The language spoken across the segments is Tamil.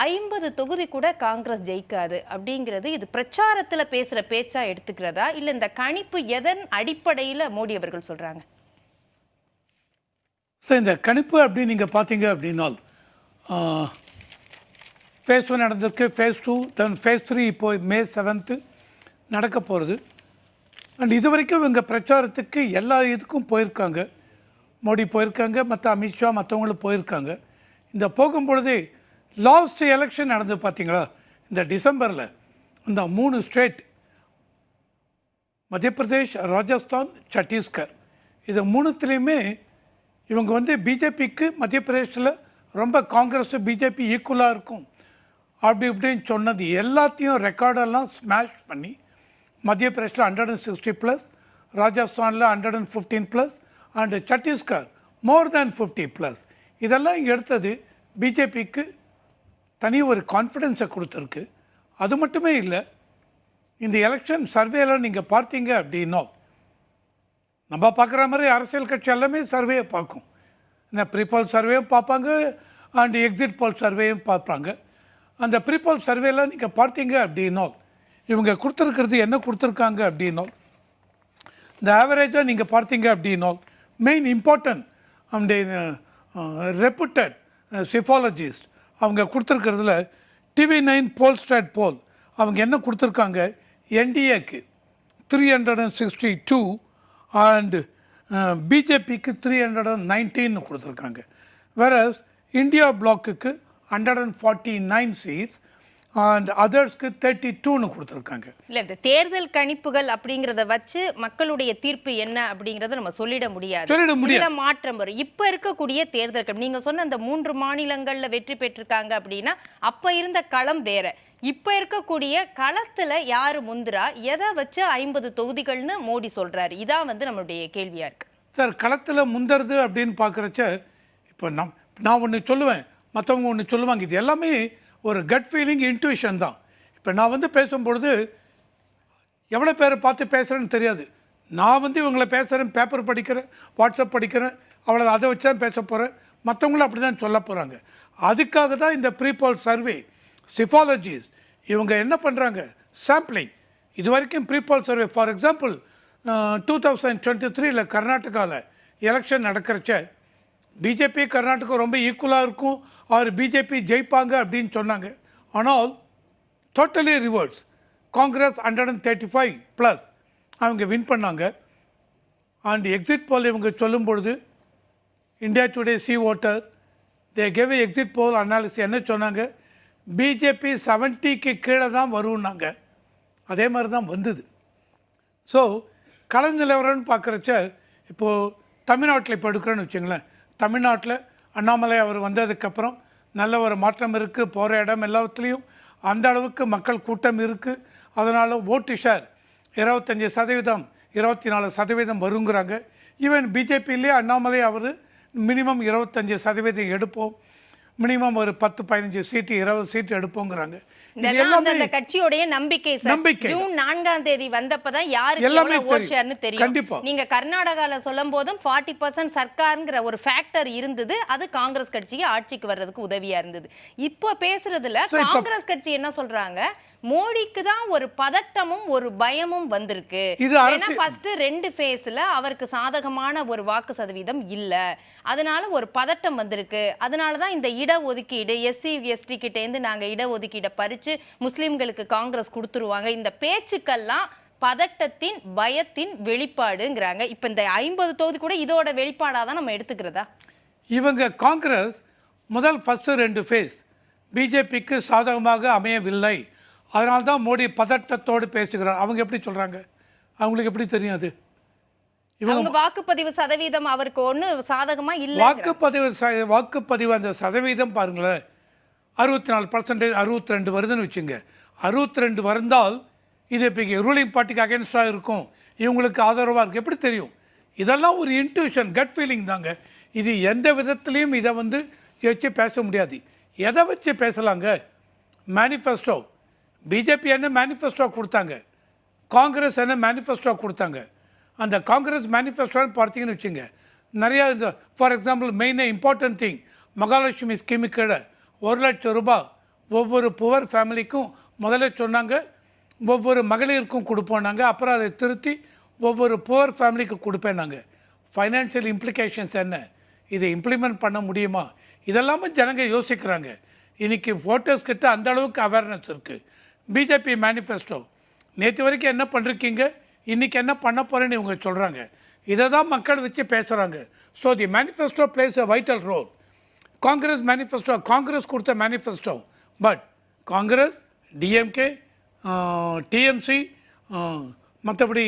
50 தொகுதி கூட காங்கிரஸ் ஜெயிக்காது அப்படிங்கிறது இது பிரச்சாரத்துல பேசுற பேச்சா எடுத்துக்கிறதா இல்ல இந்த கணிப்பு எதன் அடிப்படையில மோடி அவர்கள் சொல்றாங்க? சார், இந்த கணிப்பு அப்படி நீங்கள் பார்த்தீங்க அப்படின்னால் ஃபேஸ் 1 நடந்திருக்கு, ஃபேஸ் 2, தென் ஃபேஸ் 3 இப்போ மே 7 நடக்க போகிறது. அண்ட் இது வரைக்கும் இவங்க பிரச்சாரத்துக்கு எல்லா இதுக்கும் போயிருக்காங்க. மோடி போயிருக்காங்க, மற்ற அமித்ஷா மற்றவங்களும் போயிருக்காங்க. இந்த போகும்பொழுதே லாஸ்ட் எலெக்ஷன் நடந்து பார்த்தீங்களா, இந்த டிசம்பரில் இந்த 3 ஸ்டேட் மத்திய பிரதேஷ், ராஜஸ்தான், சத்தீஸ்கர், இது 3த்துலேயுமே இவங்க பிஜேபிக்கு மத்திய பிரதேஷில் ரொம்ப காங்கிரஸ் பிஜேபி ஈக்குவலாக இருக்கும் அப்படி இப்படின்னு சொன்னது எல்லாத்தையும் ரெக்கார்டெல்லாம் ஸ்மாஷ் பண்ணி மத்திய பிரதேஷில் 160+, ராஜஸ்தானில் 115+, அண்டு சத்தீஸ்கர் மோர் தேன் 50+. இதெல்லாம் எடுத்தது பிஜேபிக்கு தனி ஒரு கான்ஃபிடென்ஸை கொடுத்துருக்கு. அது மட்டுமே இல்லை, இந்த எலெக்ஷன் சர்வேல நீங்கள் பார்த்தீங்க அப்படின்னா நம்ம பார்க்குற மாதிரி அரசியல் கட்சி எல்லாமே சர்வேயை பார்க்கும். இந்த ப்ரீபோல் சர்வேயும் பார்ப்பாங்க, அண்ட் எக்ஸிட் போல் சர்வேயும் பார்ப்பாங்க. அந்த ப்ரீபோல் சர்வேல நீங்கள் பார்த்தீங்க அப்படின்னா இவங்க கொடுத்துருக்கிறது என்ன கொடுத்துருக்காங்க அப்படின்னா, இந்த ஆவரேஜாக நீங்கள் பார்த்தீங்க அப்படின்னா மெயின் இம்பார்ட்டன்ட் அந்த ரெப்யூட்டட் சிஃபாலஜிஸ்ட் அவங்க கொடுத்துருக்கிறதுல TV9 போல்ஸ்டாட் போல் அவங்க என்ன கொடுத்துருக்காங்க, என்டிஏக்கு 362 அண்ட் பிஜேபிக்கு 319 கொடுத்துருக்காங்க. வேற இந்தியா பிளாக்குக்கு 149 சீட்ஸ் அண்ட் அதர்ஸ்க்கு 32 கொடுத்துருக்காங்க. இல்ல இந்த தேர்தல் கணிப்புகள் அப்படிங்கிறத வச்சு மக்களுடைய தீர்ப்பு என்ன அப்படிங்கறத நம்ம சொல்லிட முடியாது. மாற்றம் வரும். இப்ப இருக்கக்கூடிய தேர்தல் நீங்க சொன்ன அந்த 3 மாநிலங்கள்ல வெற்றி பெற்றிருக்காங்க அப்படின்னா அப்ப இருந்த களம் வேற. இப்ப இருக்கக்கூடிய களத்துல யாரு முந்திரா, எதை வச்சு 50 தொகுதிகள்னு மோடி சொல்றாரு? இதான் நம்மளுடைய கேள்வியா இருக்கு சார். களத்துல முந்துறது அப்படின்னு பாக்குறச்ச இப்போ நான் ஒன்று சொல்லுவேன், மற்றவங்க ஒன்று சொல்லுவாங்க. இது எல்லாமே ஒரு கட் ஃபீலிங், இன்ட்யூஷன் தான். இப்போ நான் பேசும்பொழுது எவ்வளோ பேரை பார்த்து பேசுகிறேன்னு தெரியாது. நான் இவங்களை பேசுகிறேன், பேப்பர் படிக்கிறேன், வாட்ஸ்அப் படிக்கிறேன், அவ்வளோ அதை வச்சு தான் பேச போகிறேன். மற்றவங்களும் அப்படி தான் சொல்ல போகிறாங்க. அதுக்காக தான் இந்த ப்ரீபோல் சர்வே சிஃபாலஜிஸ் இவங்க என்ன பண்ணுறாங்க, சாம்பிளிங். இது வரைக்கும் ப்ரீபோல் சர்வே ஃபார் எக்ஸாம்பிள் 2023 கர்நாடகாவில் எலெக்ஷன் நடக்கிறச்ச பிஜேபி கர்நாடகா ரொம்ப ஈக்குவலாக இருக்கும், அவர் பிஜேபி ஜெயிப்பாங்க அப்படின்னு சொன்னாங்க. ஆனால் டோட்டலி ரிவர்ஸ். காங்கிரஸ் 135+ அவங்க வின் பண்ணாங்க. அண்ட் எக்ஸிட் போல் இவங்க சொல்லும்பொழுது India today C voter they gave exit pole analysis என்ன சொன்னாங்க, பிஜேபி 70க்கு கீழே தான் வரும்னாங்க. அதே மாதிரி தான் வந்தது. ஸோ கள நிலவரம்னு பார்க்குறச்ச இப்போது தமிழ்நாட்டில் இப்போ எடுக்கிறோன்னு வச்சுங்களேன், தமிழ்நாட்டில் அண்ணாமலை அவர் வந்ததுக்கப்புறம் நல்ல ஒரு மாற்றம் இருக்குது. போகிற இடம் எல்லாத்துலேயும் அந்த அளவுக்கு மக்கள் கூட்டம் இருக்குது. அதனால் ஓட்டு ஷேர் 25%, 24% வருங்கிறாங்க. ஈவன் பிஜேபியிலே அண்ணாமலை அவர் மினிமம் 25% எடுப்போம், மினிமம் ஒரு 10-15 சீட்டு 20 சீட்டு எடுப்போங்கிறாங்க. கட்சியோடைய நம்பிக்கை. ஜூன் 4ஆம் தேதி வந்தப்பதான் யாருக்கு தெரியும். நீங்க கர்நாடகால சொல்லும் போதும் 40% சர்க்கார்ங்கிற ஒரு ஃபேக்டர் இருந்தது. அது காங்கிரஸ் கட்சிக்கு ஆட்சிக்கு வர்றதுக்கு உதவியா இருந்தது. இப்போ பேசுறதுல காங்கிரஸ் கட்சி என்ன சொல்றாங்க, மோடிக்கு தான் ஒரு பதட்டமும் ஒரு பயமும் வந்திருக்கு. ஃபர்ஸ்ட் 2 ஃபேஸ்ல அவருக்கு சாதகமான ஒரு வாக்கு சதவீதம் இல்ல, அதனால ஒரு பதட்டம் வந்திருக்கு. அதனாலதான் இந்த இடஒதுக்கீடு SC/ST கிட்ட இருந்து நாங்க இடஒதுக்கீடை பறிச்சு முஸ்லிம்களுக்கு காங்கிரஸ் கொடுத்துருவாங்க, இந்த பேச்சுக்கெல்லாம் பதட்டத்தின் பயத்தின் வெளிப்பாடுங்கிறாங்க. இப்ப இந்த 50 தொகுதி கூட இதோட வெளிப்பாடாதான் நம்ம எடுத்துக்கிறதா? இவங்க காங்கிரஸ் முதல் ஃபர்ஸ்ட் 2 ஃபேஸ் பிஜேபிக்கு சாதகமாக அமையவில்லை, அதனால்தான் மோடி பதட்டத்தோடு பேசுகிறார். அவங்க எப்படி சொல்றாங்க, அவங்களுக்கு எப்படி தெரியும்? அது இவங்க வாக்குப்பதிவு சதவீதம் அவருக்கு ஒண்ணு சாதகமா இல்ல. வாக்குப்பதிவு அந்த சதவீதம் பாருங்களேன், 64%, 62 வருதுன்னு வச்சுங்க. 62 வந்தால் இது இப்போ ரூலிங் பார்ட்டிக்கு அகேன்ஸ்டாக இருக்கும், இவங்களுக்கு ஆதரவாக இருக்குது. எப்படி தெரியும்? இதெல்லாம் ஒரு இன்ட்யூஷன், கட் ஃபீலிங் தாங்க. இது எந்த விதத்துலேயும் இதை வச்சு பேச முடியாது. எதை வச்சு பேசலாங்க? மேனிஃபெஸ்டோ. பிஜேபி என்ன மேனிஃபெஸ்டோ கொடுத்தாங்க, காங்கிரஸ் என்ன மேனிஃபெஸ்டோ கொடுத்தாங்க. அந்த காங்கிரஸ் மேனிஃபெஸ்டோன்னு பார்த்தீங்கன்னு வச்சுங்க, நிறையா இந்த ஃபார் எக்ஸாம்பிள் மெயினாக இம்பார்ட்டன்ட் திங் மகாலட்சுமி ஸ்கீமுக்கு 1 லட்சம் ரூபாய் ஒவ்வொரு புவர் ஃபேமிலிக்கும் முதல்ல சொன்னாங்க ஒவ்வொரு மகளிருக்கும் கொடுப்போனாங்க. அப்புறம் அதை திருத்தி ஒவ்வொரு புவர் ஃபேமிலிக்கு கொடுப்பேனாங்க. ஃபைனான்ஷியல் இம்ப்ளிகேஷன்ஸ் என்ன, இதை இம்ப்ளிமெண்ட் பண்ண முடியுமா, இதெல்லாமே ஜனங்க யோசிக்கிறாங்க. இன்றைக்கி ஓட்டர்ஸ் கிட்ட அந்த அளவுக்கு அவேர்னஸ் இருக்குது. பிஜேபி மேனிஃபெஸ்டோ நேற்று வரைக்கும் என்ன பண்ணிருக்கீங்க, இன்றைக்கி என்ன பண்ண போகிறேன்னு இவங்க சொல்கிறாங்க. இதை தான் மக்கள் வச்சு பேசுகிறாங்க. So the manifesto plays a vital role. Congress manifesto Congress கொடுத்த மேனிஃபெஸ்டோ, பட் காங்கிரஸ், டிஎம்கே, டிஎம்சி, மற்றபடி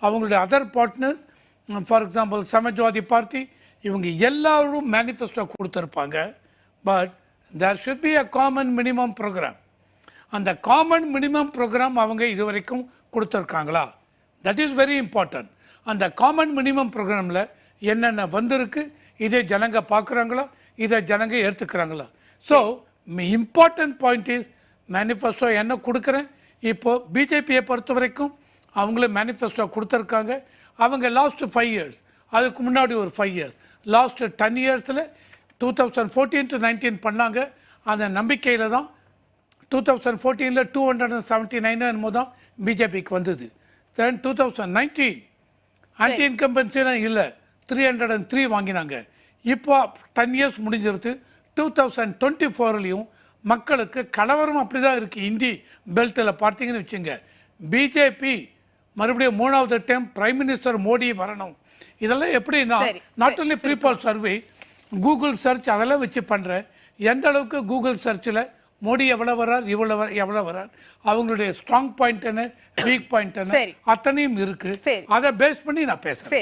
அவங்களுடைய other partners, for example Samajwadi Party, இவங்க எல்லாரும் மேனிஃபெஸ்டோ கொடுத்துருப்பாங்க. But there should be a common minimum programme. அந்த காமன் மினிமம் ப்ரோக்ராம் அவங்க இது வரைக்கும் கொடுத்துருக்காங்களா? That is very important. அந்த காமன் மினிமம் ப்ரோக்ராமில் என்னென்ன வந்திருக்கு, இதை ஜனங்க பார்க்குறாங்களா, இதை ஜனங்க ஏற்றுக்கிறாங்களா? So important point is manifesto என்ன கொடுக்குறேன். இப்போது பிஜேபியை பொறுத்த வரைக்கும் அவங்களே மேனிஃபெஸ்டோ கொடுத்துருக்காங்க. அவங்க லாஸ்ட்டு 5 years, அதுக்கு முன்னாடி ஒரு 5 years, லாஸ்ட்டு 10 yearsல 2014 to 19 பண்ணாங்க. அந்த நம்பிக்கையில் தான் 2014 279 என்னமோ தான் பிஜேபிக்கு வந்தது. தென் 2019 ஆன்டி இன்கம்பன்சிலாம் இல்லை, 303 வாங்கினாங்க. இப்போ 10 years முடிஞ்சிருது. 2024லையும் மக்களுக்கு கலவரம் அப்படி தான் இருக்குது. இந்தி பெல்ட்டில் பார்த்தீங்கன்னு வச்சுங்க, பிஜேபி மறுபடியும் 3வது டைம் பிரைம் மினிஸ்டர் மோடி வரணும். இதெல்லாம் எப்படின்னா not only prepoll survey, Google search அதெல்லாம் வச்சு பண்ணுறேன். எந்த அளவுக்கு கூகுள் சர்ச்சில் மோடி எவ்வளோ வர்றார், எவ்வளோ வர்றார், அவங்களுடைய ஸ்ட்ராங் பாயிண்ட் என்ன, வீக் பாயிண்ட் என்ன, அத்தனையும் இருக்குது. அதை பேஸ் பண்ணி நான் பேசுகிறேன்.